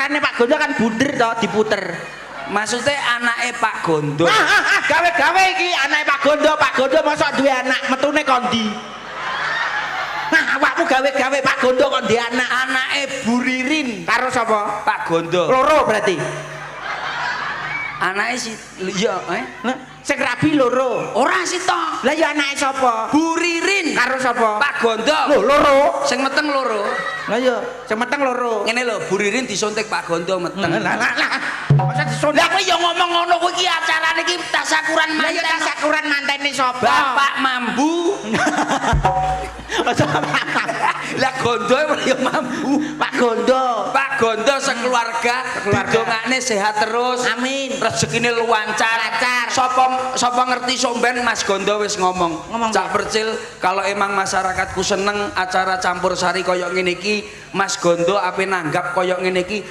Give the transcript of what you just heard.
carane Pak Gondo kan bunder to diputer. Maksudnya anake Pak Gondo. Gawe-gawe iki anake Pak Gondo mosok duwe anak metune kondi. Awakmu gawe-gawe Pak Gondo kok ndek anak. Anake Bu Ririn Karo sapa? Pak Gondo. Loro berarti. Anake si iya Sing rabi loro. ora sito. Lah ya anake sapa? Bu Ririn Karo sapa? Pak Gondo. Lho loro. Sing meteng loro. Lah ya sing meteng loro. Ngene lho, Bu Ririn disuntik Pak Gondo meteng. Lah. Masa disuntik? Lah kowe ya ngomong ngono kuwi iki acarane iki tasakuran Lah ya manten. tasakuran mantene sapa? Bapak Mambu. Lah Gondo ya Mambu. Pak Gondo. Pak Gondo sekeluarga didongakne sehat terus. Amin. Rezekine lancar. Sapa ngerti somben Mas Gondo wis ngomong. Cak Percil kalau emang masyarakatku seneng acara campur sari koyok ngene iki, Mas Gondo ape nanggap koyok ngene iki